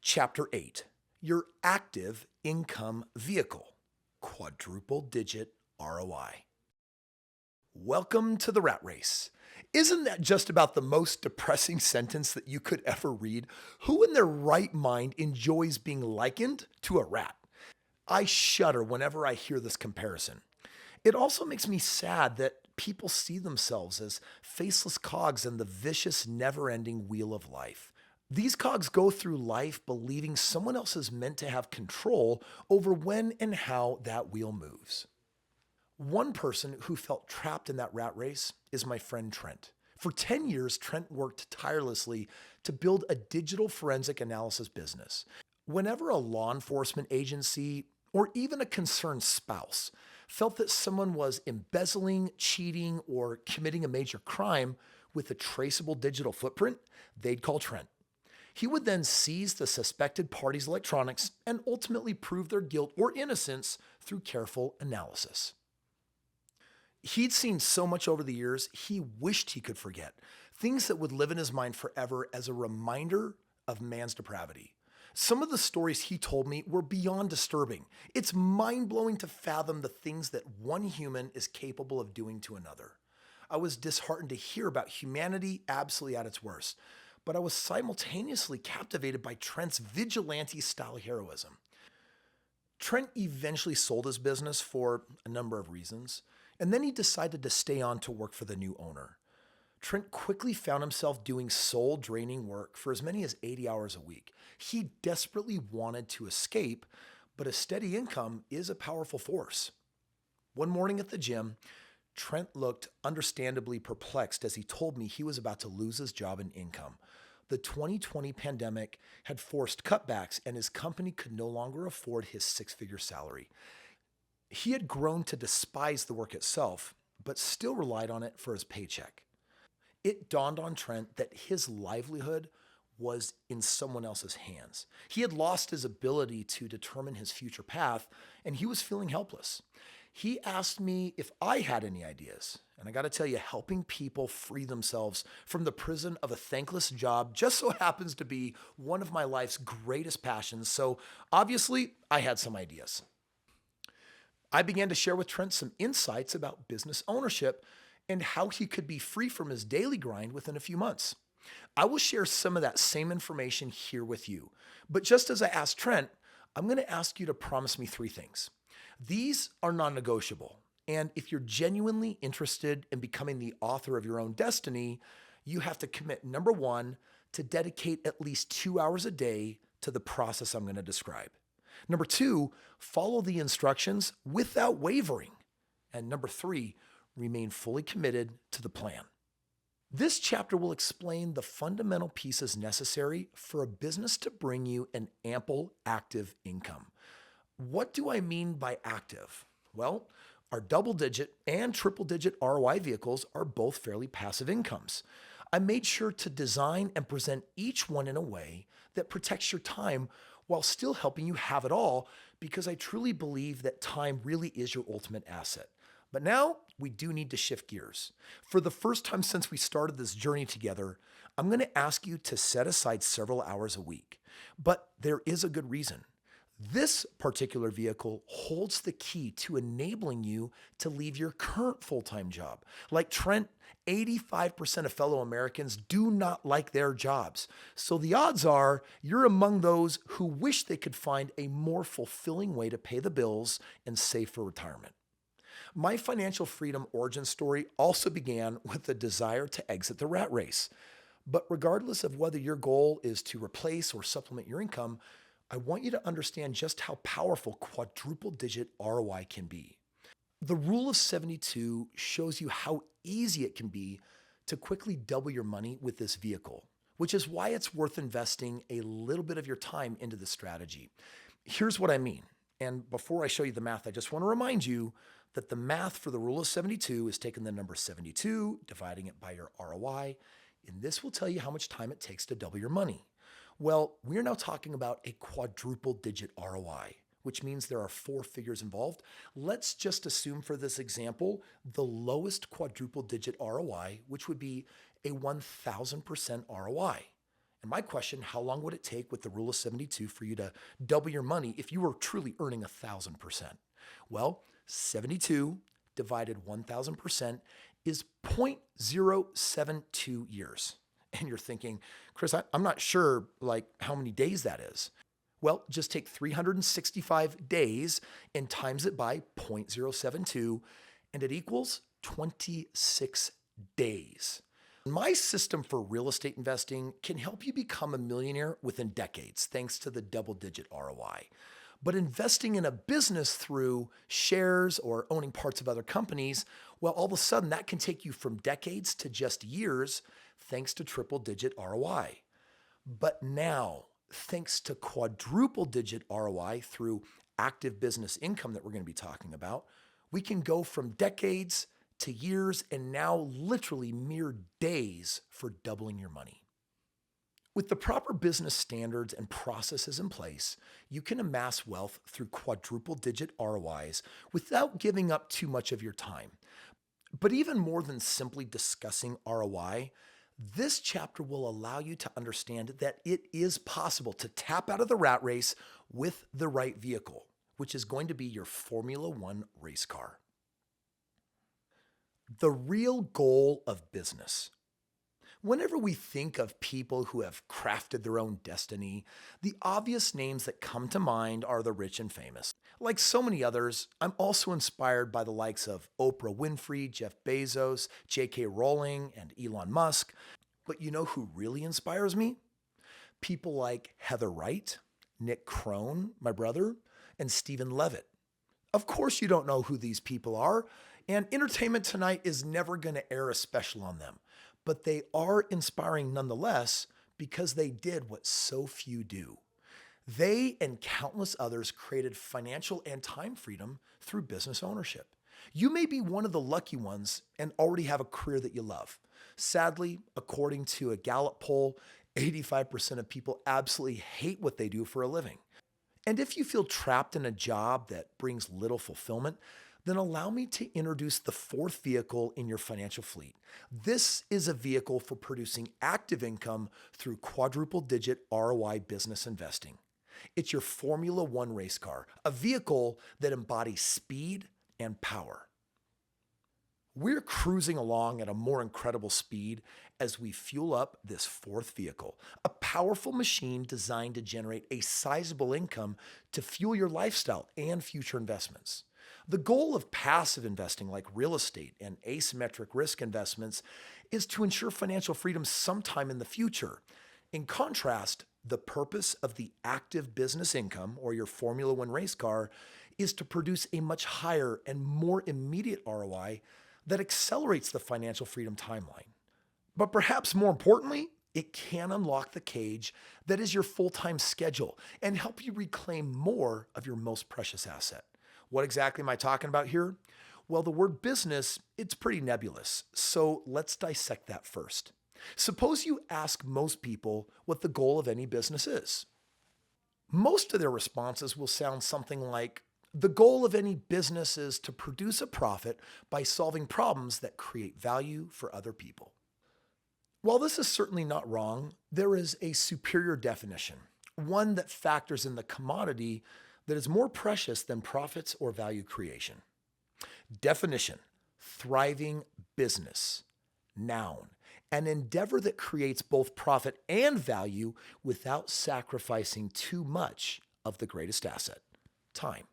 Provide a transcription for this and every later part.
Chapter 8, Your Active Income Vehicle, Quadruple Digit ROI. Welcome to the rat race. Isn't that just about the most depressing sentence that you could ever read? Who in their right mind enjoys being likened to a rat? I shudder whenever I hear this comparison. It also makes me sad that people see themselves as faceless cogs in the vicious, never-ending wheel of life. These cogs go through life believing someone else is meant to have control over when and how that wheel moves. One person who felt trapped in that rat race is my friend Trent. For 10 years, Trent worked tirelessly to build a digital forensic analysis business. Whenever a law enforcement agency or even a concerned spouse felt that someone was embezzling, cheating, or committing a major crime with a traceable digital footprint, they'd call Trent. He would then seize the suspected party's electronics and ultimately prove their guilt or innocence through careful analysis. He'd seen so much over the years, he wished he could forget, things that would live in his mind forever as a reminder of man's depravity. Some of the stories he told me were beyond disturbing. It's mind-blowing to fathom the things that one human is capable of doing to another. I was disheartened to hear about humanity absolutely at its worst, but I was simultaneously captivated by Trent's vigilante-style heroism. Trent eventually sold his business for a number of reasons, and then he decided to stay on to work for the new owner. Trent quickly found himself doing soul-draining work for as many as 80 hours a week. He desperately wanted to escape, but a steady income is a powerful force. One morning at the gym, Trent looked understandably perplexed as he told me he was about to lose his job and income. The 2020 pandemic had forced cutbacks, and his company could no longer afford his six-figure salary. He had grown to despise the work itself, but still relied on it for his paycheck. It dawned on Trent that his livelihood was in someone else's hands. He had lost his ability to determine his future path, and he was feeling helpless. He asked me if I had any ideas. And I got to tell you, helping people free themselves from the prison of a thankless job just so happens to be one of my life's greatest passions. So obviously, I had some ideas. I began to share with Trent some insights about business ownership and how he could be free from his daily grind within a few months. I will share some of that same information here with you. But just as I asked Trent, I'm going to ask you to promise me 3 things. These are non-negotiable. And if you're genuinely interested in becoming the author of your own destiny, you have to commit, number 1, to dedicate at least 2 hours a day to the process I'm going to describe. Number 2, follow the instructions without wavering. And number 3, remain fully committed to the plan. This chapter will explain the fundamental pieces necessary for a business to bring you an ample active income. What do I mean by active? Well, our double-digit and triple-digit ROI vehicles are both fairly passive incomes. I made sure to design and present each one in a way that protects your time while still helping you have it all, because I truly believe that time really is your ultimate asset. But now we do need to shift gears. For the first time since we started this journey together, I'm going to ask you to set aside several hours a week. But there is a good reason. This particular vehicle holds the key to enabling you to leave your current full-time job. Like Trent, 85% of fellow Americans do not like their jobs. So the odds are you're among those who wish they could find a more fulfilling way to pay the bills and save for retirement. My financial freedom origin story also began with the desire to exit the rat race. But regardless of whether your goal is to replace or supplement your income, I want you to understand just how powerful quadruple digit ROI can be. The rule of 72 shows you how easy it can be to quickly double your money with this vehicle, which is why it's worth investing a little bit of your time into this strategy. Here's what I mean. And before I show you the math, I just want to remind you that the math for the rule of 72 is taking the number 72, dividing it by your ROI, and this will tell you how much time it takes to double your money. Well, we're now talking about a quadruple digit ROI, which means there are 4 figures involved. Let's just assume for this example, the lowest quadruple digit ROI, which would be a 1,000% ROI. And my question, how long would it take with the rule of 72 for you to double your money if you were truly earning 1,000%? Well, 72 divided 1,000% is 0.072 years. And you're thinking, Kris, I'm not sure how many days that is. Well, just take 365 days and times it by 0.072, and it equals 26 days. My system for real estate investing can help you become a millionaire within decades, thanks to the double-digit ROI. But investing in a business through shares or owning parts of other companies, well, all of a sudden that can take you from decades to just years, thanks to triple-digit ROI. But now, thanks to quadruple-digit ROI through active business income that we're going to be talking about, we can go from decades to years and now literally mere days for doubling your money. With the proper business standards and processes in place, you can amass wealth through quadruple-digit ROIs without giving up too much of your time. But even more than simply discussing ROI, this chapter will allow you to understand that it is possible to tap out of the rat race with the right vehicle, which is going to be your Formula One race car. The real goal of business. Whenever we think of people who have crafted their own destiny, the obvious names that come to mind are the rich and famous. Like so many others, I'm also inspired by the likes of Oprah Winfrey, Jeff Bezos, J.K. Rowling, and Elon Musk. But you know who really inspires me? People like Heather Wright, Nick Krohn, my brother, and Stephen Levitt. Of course you don't know who these people are, and Entertainment Tonight is never going to air a special on them. But they are inspiring nonetheless because they did what so few do. They and countless others created financial and time freedom through business ownership. You may be one of the lucky ones and already have a career that you love. Sadly, according to a Gallup poll, 85% of people absolutely hate what they do for a living. And if you feel trapped in a job that brings little fulfillment, then allow me to introduce the fourth vehicle in your financial fleet. This is a vehicle for producing active income through quadruple-digit ROI business investing. It's your Formula One race car, a vehicle that embodies speed and power. We're cruising along at a more incredible speed as we fuel up this fourth vehicle, a powerful machine designed to generate a sizable income to fuel your lifestyle and future investments. The goal of passive investing like real estate and asymmetric risk investments is to ensure financial freedom sometime in the future. In contrast, the purpose of the active business income, or your Formula One race car, is to produce a much higher and more immediate ROI that accelerates the financial freedom timeline. But perhaps more importantly, it can unlock the cage that is your full-time schedule and help you reclaim more of your most precious asset. What exactly am I talking about here? Well, the word business, it's pretty nebulous, so let's dissect that first. Suppose you ask most people what the goal of any business is. Most of their responses will sound something like, the goal of any business is to produce a profit by solving problems that create value for other people. While this is certainly not wrong, there is a superior definition, one that factors in the commodity that is more precious than profits or value creation. Definition: thriving business. Noun: an endeavor that creates both profit and value without sacrificing too much of the greatest asset, time.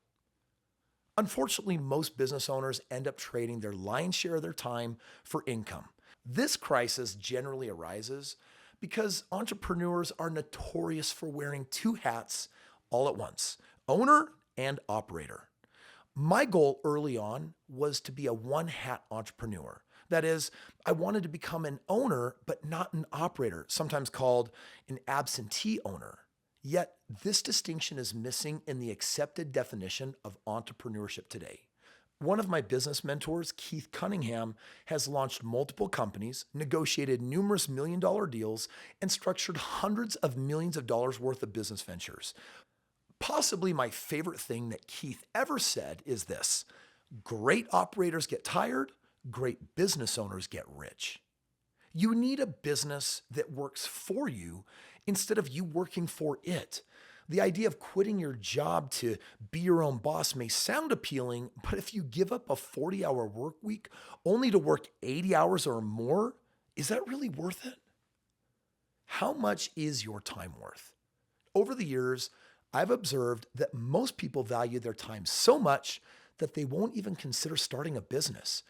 Unfortunately, most business owners end up trading their lion's share of their time for income. This crisis generally arises because entrepreneurs are notorious for wearing two hats all at once: owner and operator. My goal early on was to be a one-hat entrepreneur. That is, I wanted to become an owner, but not an operator, sometimes called an absentee owner. Yet, this distinction is missing in the accepted definition of entrepreneurship today. One of my business mentors, Keith Cunningham, has launched multiple companies, negotiated numerous million-dollar deals, and structured hundreds of millions of dollars worth of business ventures. Possibly my favorite thing that Keith ever said is this: great operators get tired, great business owners get rich. You need a business that works for you instead of you working for it. The idea of quitting your job to be your own boss may sound appealing, but if you give up a 40-hour work week only to work 80 hours or more, is that really worth it? How much is your time worth? Over the years, I've observed that most people value their time so much that they won't even consider starting a business.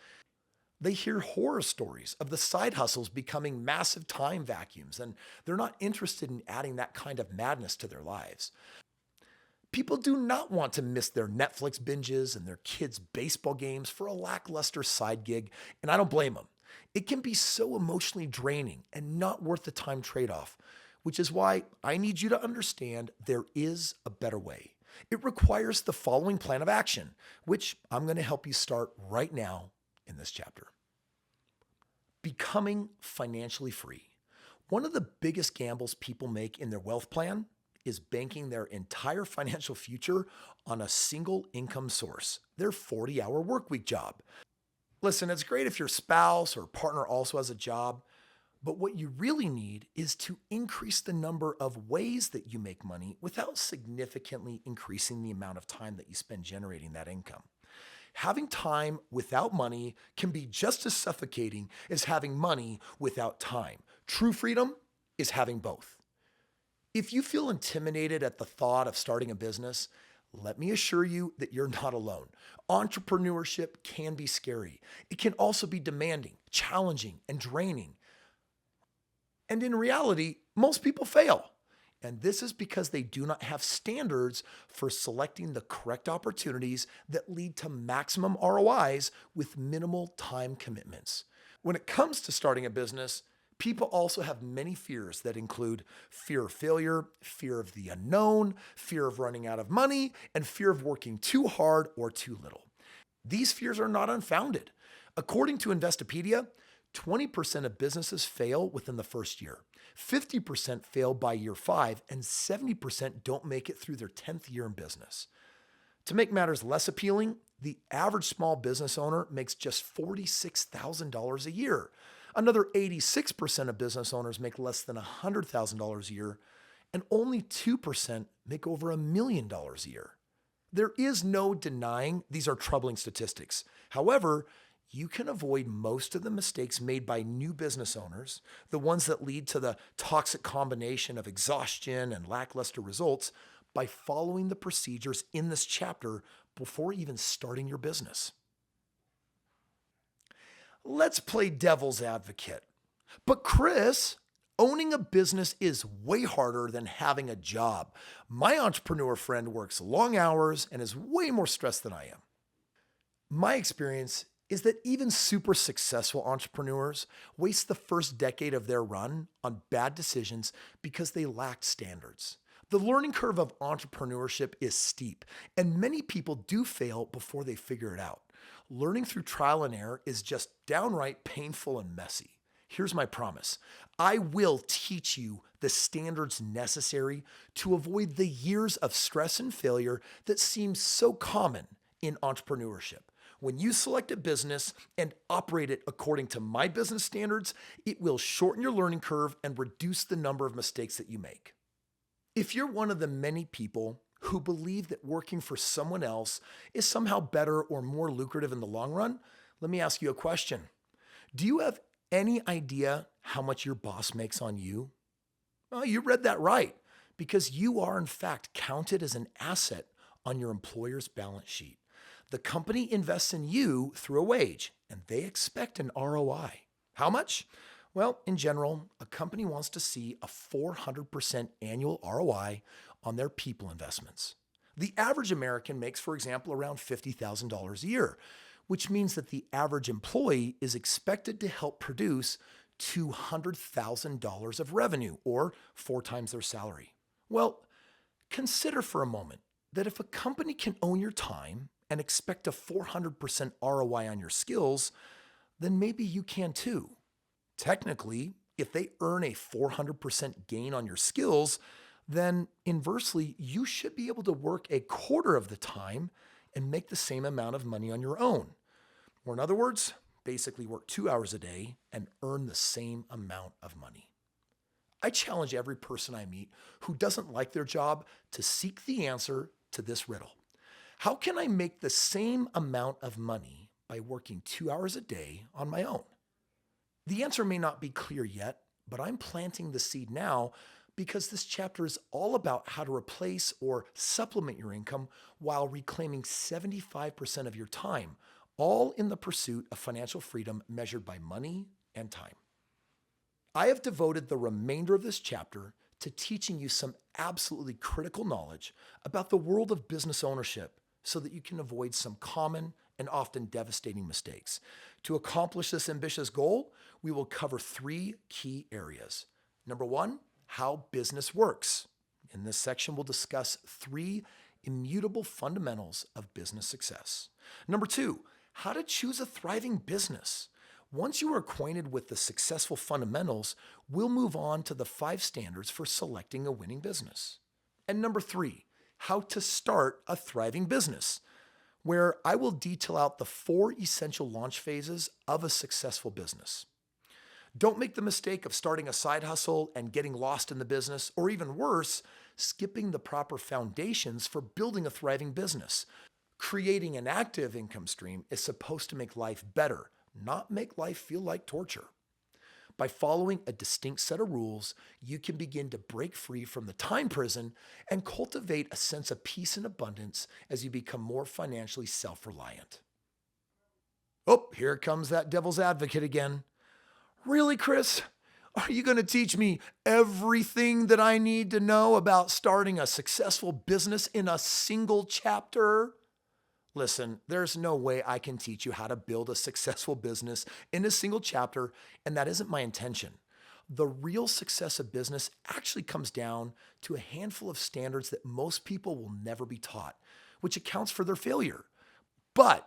They hear horror stories of the side hustles becoming massive time vacuums, and they're not interested in adding that kind of madness to their lives. People do not want to miss their Netflix binges and their kids' baseball games for a lackluster side gig, and I don't blame them. It can be so emotionally draining and not worth the time trade-off, which is why I need you to understand there is a better way. It requires the following plan of action, which I'm going to help you start right now in this chapter. Becoming financially free. One of the biggest gambles people make in their wealth plan is banking their entire financial future on a single income source, their 40-hour workweek job. Listen, it's great if your spouse or partner also has a job, but what you really need is to increase the number of ways that you make money without significantly increasing the amount of time that you spend generating that income. Having time without money can be just as suffocating as having money without time. True freedom is having both. If you feel intimidated at the thought of starting a business, let me assure you that you're not alone. Entrepreneurship can be scary. It can also be demanding, challenging, and draining. And in reality, most people fail. And this is because they do not have standards for selecting the correct opportunities that lead to maximum ROIs with minimal time commitments. When it comes to starting a business, people also have many fears that include fear of failure, fear of the unknown, fear of running out of money, and fear of working too hard or too little. These fears are not unfounded. According to Investopedia, 20% of businesses fail within the first year, 50% fail by year 5, and 70% don't make it through their 10th year in business. To make matters less appealing, the average small business owner makes just $46,000 a year. Another 86% of business owners make less than $100,000 a year, and only 2% make over $1 million a year. There is no denying these are troubling statistics. However, you can avoid most of the mistakes made by new business owners, the ones that lead to the toxic combination of exhaustion and lackluster results, by following the procedures in this chapter before even starting your business. Let's play devil's advocate. But Kris, owning a business is way harder than having a job. My entrepreneur friend works long hours and is way more stressed than I am. My experience is that even super successful entrepreneurs waste the first decade of their run on bad decisions because they lacked standards. The learning curve of entrepreneurship is steep, and many people do fail before they figure it out. Learning through trial and error is just downright painful and messy. Here's my promise. I will teach you the standards necessary to avoid the years of stress and failure that seem so common in entrepreneurship. When you select a business and operate it according to my business standards, it will shorten your learning curve and reduce the number of mistakes that you make. If you're one of the many people who believe that working for someone else is somehow better or more lucrative in the long run, let me ask you a question. Do you have any idea how much your boss makes on you? Well, you read that right, because you are in fact counted as an asset on your employer's balance sheet. The company invests in you through a wage, and they expect an ROI. How much? Well, in general, a company wants to see a 400% annual ROI on their people investments. The average American makes, for example, around $50,000 a year, which means that the average employee is expected to help produce $200,000 of revenue, or 4 times their salary. Well, consider for a moment that if a company can own your time and expect a 400% ROI on your skills, then maybe you can too. Technically, if they earn a 400% gain on your skills, then inversely, you should be able to work a quarter of the time and make the same amount of money on your own. Or in other words, basically work 2 hours a day and earn the same amount of money. I challenge every person I meet who doesn't like their job to seek the answer to this riddle. How can I make the same amount of money by working 2 hours a day on my own? The answer may not be clear yet, but I'm planting the seed now because this chapter is all about how to replace or supplement your income while reclaiming 75% of your time, all in the pursuit of financial freedom measured by money and time. I have devoted the remainder of this chapter to teaching you some absolutely critical knowledge about the world of business ownership so that you can avoid some common and often devastating mistakes. To accomplish this ambitious goal, we will cover 3 key areas. Number 1, how business works. In this section, we'll discuss 3 immutable fundamentals of business success. Number 2, how to choose a thriving business. Once you are acquainted with the successful fundamentals, we'll move on to the 5 standards for selecting a winning business. And number 3, how to start a thriving business, where I will detail out the 4 essential launch phases of a successful business. Don't make the mistake of starting a side hustle and getting lost in the business, or even worse, skipping the proper foundations for building a thriving business. Creating an active income stream is supposed to make life better, not make life feel like torture. By following a distinct set of rules, you can begin to break free from the time prison and cultivate a sense of peace and abundance as you become more financially self-reliant. Oh, here comes that devil's advocate again. Really, Kris? Are you going to teach me everything that I need to know about starting a successful business in a single chapter? Listen, there's no way I can teach you how to build a successful business in a single chapter, and that isn't my intention. The real success of business actually comes down to a handful of standards that most people will never be taught, which accounts for their failure. But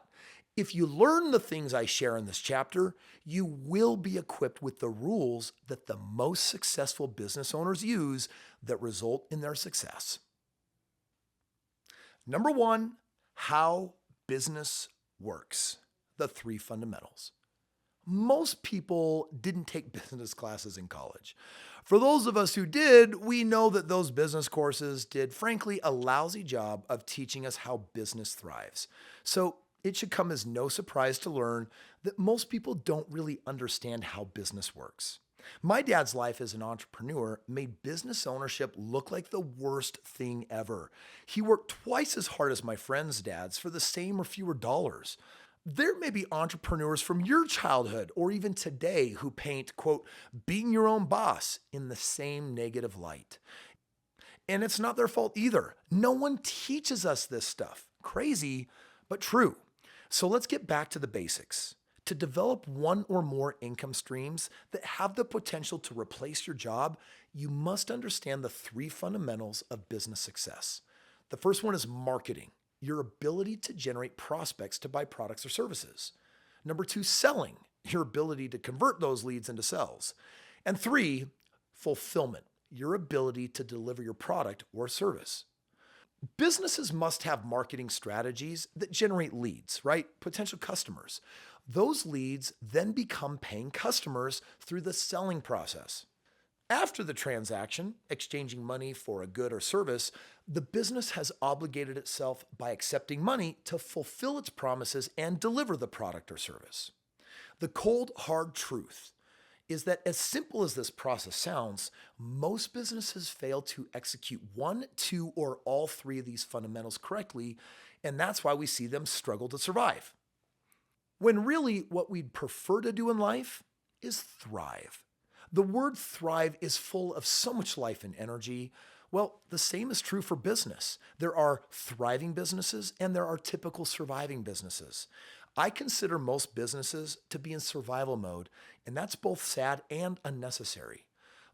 if you learn the things I share in this chapter, you will be equipped with the rules that the most successful business owners use that result in their success. Number 1, how business works. The 3 fundamentals. Most people didn't take business classes in college. For those of us who did, we know that those business courses did, frankly, a lousy job of teaching us how business thrives. So it should come as no surprise to learn that most people don't really understand how business works. My dad's life as an entrepreneur made business ownership look like the worst thing ever. He worked twice as hard as my friends' dads for the same or fewer dollars. There may be entrepreneurs from your childhood or even today who paint, quote, being your own boss in the same negative light. And it's not their fault either. No one teaches us this stuff. Crazy, but true. So let's get back to the basics. To develop one or more income streams that have the potential to replace your job, you must understand the 3 fundamentals of business success. The first one is marketing, your ability to generate prospects to buy products or services. Number 2, selling, your ability to convert those leads into sales. And 3, fulfillment, your ability to deliver your product or service. Businesses must have marketing strategies that generate leads, right? Potential customers. Those leads then become paying customers through the selling process. After the transaction, exchanging money for a good or service, the business has obligated itself by accepting money to fulfill its promises and deliver the product or service. The cold, hard truth is that as simple as this process sounds, most businesses fail to execute 1, 2, or all 3 of these fundamentals correctly, and that's why we see them struggle to survive. When really what we'd prefer to do in life is thrive. The word thrive is full of so much life and energy. Well, the same is true for business. There are thriving businesses and there are typical surviving businesses. I consider most businesses to be in survival mode, and that's both sad and unnecessary.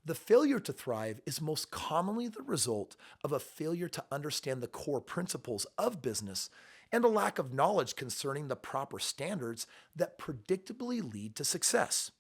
The failure to thrive is most commonly the result of a failure to understand the core principles of business and a lack of knowledge concerning the proper standards that predictably lead to success.